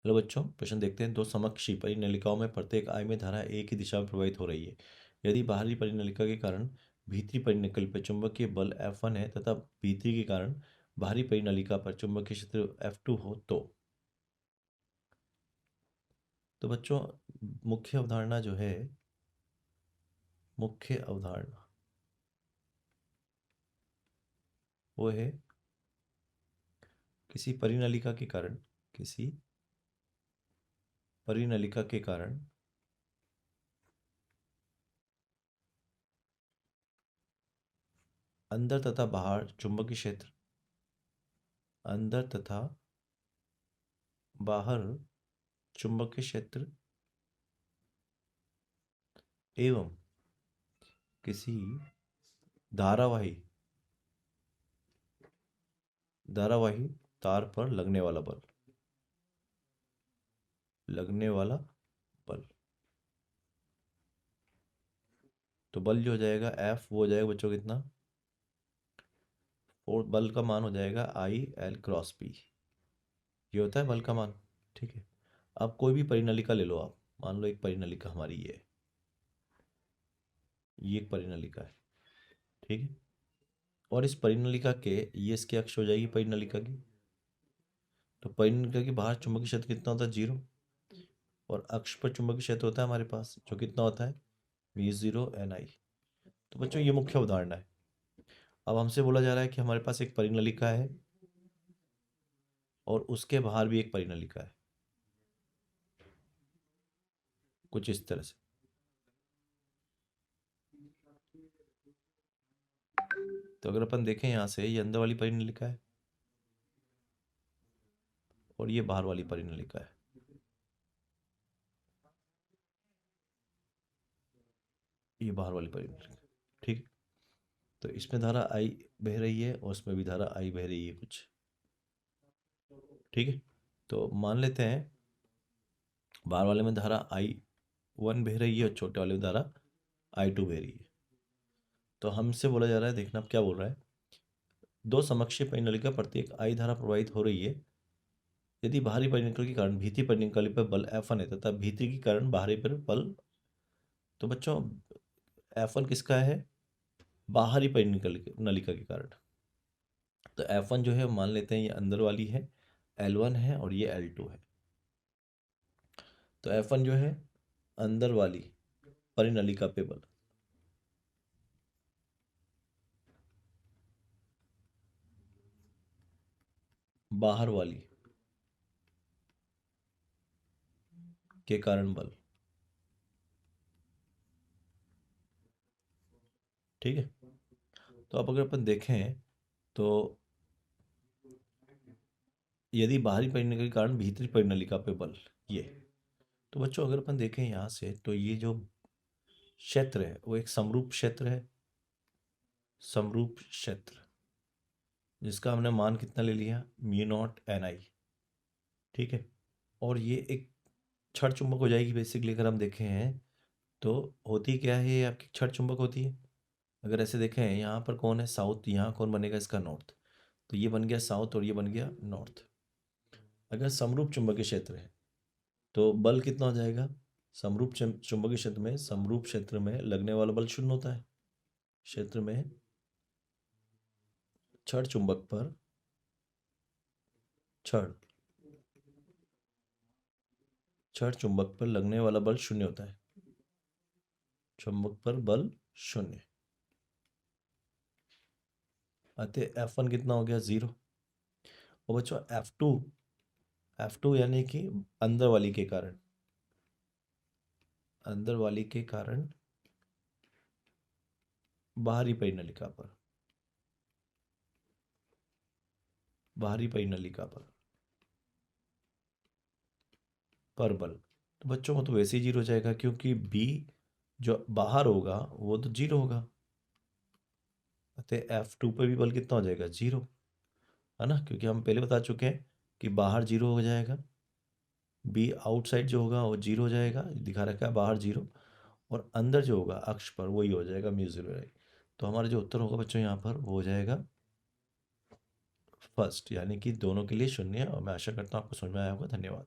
Hello बच्चों, प्रश्न देखते हैं। दो समकक्षी परिनलिकाओं में प्रत्येक आई में धारा एक ही दिशा में प्रवाहित हो रही है। यदि बाहरी परिनलिका के कारण भीतरी परिनलिका पर चुंबकीय बल F1 है तथा भीतरी के कारण बाहरी परिनलिका पर चुंबकीय क्षेत्र F2 हो तो बच्चों, मुख्य अवधारणा जो है, मुख्य अवधारणा वो है किसी परिनलिका के कारण, किसी परिनलिका के कारण अंदर तथा बाहर चुंबकीय क्षेत्र, अंदर तथा बाहर चुंबकीय क्षेत्र एवं किसी धारावाही तार पर लगने वाला बल, तो बल जो हो जाएगा F, वो हो जाएगा बच्चों कितना, और बल का मान हो जाएगा I L×P। ये होता है बल का मान। ठीक है, अब कोई भी परिनलिका ले लो आप। मान लो एक परिनलिका हमारी ये एक परिनलिका है। ठीक है, और इस परिनलिका के ये इसकी अक्ष हो जाएगी परिनलिका की। तो परिनलिका के बाहर चुंबकीय क्षेत्र कितना होता है, 0। और अक्ष पर चुंबकीय क्षेत्र होता है हमारे पास, जो कितना होता है, V0 NI। तो बच्चों, ये मुख्य अवधारणा है। अब हमसे बोला जा रहा है कि हमारे पास एक परिनलिका है और उसके बाहर भी एक परिनलिका है, कुछ इस तरह से। तो अगर अपन देखें यहाँ से, ये अंदर वाली परिनलिका है और ये बाहर वाली परिनलिका है। ये बाहर वाली परिनलिका। ठीक है, तो इसमें धारा I बह रही है और उसमें भी धारा I बह रही है कुछ। ठीक है, तो मान लेते हैं बाहर वाले में धारा I1 बह रही है और छोटे वाले में धारा I2 बह रही है। तो हमसे बोला जा रहा है, देखना अब क्या बोल रहा है। दो समकक्षीय परिनलिका प्रत्येक I धारा प्रवाहित हो रही है। यदि बाहरी परिनलिका के कारण भीतरी परिनलिका पर बल F1 है तथा भीतरी के कारण बाहरी पर बल, तो बच्चों F1 किसका है, बाहरी परिनलिका के कारण। तो F1 जो है मान लेते हैं ये अंदर वाली है, L1 है और ये L2 है। तो F1 जो है अंदर वाली परिनलिका पे बल, बाहर वाली के कारण बल। ठीक है, तो अब अगर अपन देखें तो यदि बाहरी परिनलिका के कारण भीतरी परिनलिका पे बल, ये, तो बच्चों अगर अपन देखें यहाँ से, तो ये जो क्षेत्र है वो एक समरूप क्षेत्र है, समरूप क्षेत्र, जिसका हमने मान कितना ले लिया, μ0 NI। ठीक है, और ये एक छड़ चुंबक हो जाएगी बेसिकली। अगर हम देखें हैं तो होती क्या है, ये आपकी छड़ चुंबक होती है। अगर ऐसे देखें, यहाँ पर कौन है, साउथ, यहाँ कौन बनेगा, इसका नॉर्थ। तो ये बन गया साउथ और ये बन गया नॉर्थ। अगर समरूप चुंबकीय क्षेत्र है तो बल कितना हो जाएगा, समरूप चुंबकीय क्षेत्र में, समरूप क्षेत्र में लगने वाला बल शून्य होता है। क्षेत्र में छड़ चुंबक पर, छड़ छड़ चुंबक पर लगने वाला बल शून्य होता है। चुंबक पर बल शून्य, अतः F1 कितना हो गया, 0। और बच्चों F2 यानी कि अंदर वाली के कारण, अंदर वाली के कारण बाहरी परिनलिका पर, बाहरी परिनलिका पर बल। तो बच्चों को तो वैसे ही 0 हो जाएगा, क्योंकि B जो बाहर होगा वो तो 0 होगा। अतः F2 पे भी बल कितना हो जाएगा, 0, है ना, क्योंकि हम पहले बता चुके हैं कि बाहर 0 हो जाएगा। B आउटसाइड जो होगा वो 0 हो जाएगा, दिखा रखा है बाहर 0, और अंदर जो होगा अक्ष पर वही हो जाएगा μ0। तो हमारा जो उत्तर होगा बच्चों यहाँ पर वो हो जाएगा फर्स्ट, यानी कि दोनों के लिए 0। और मैं आशा करता हूँ आपको समझ में आया होगा। धन्यवाद।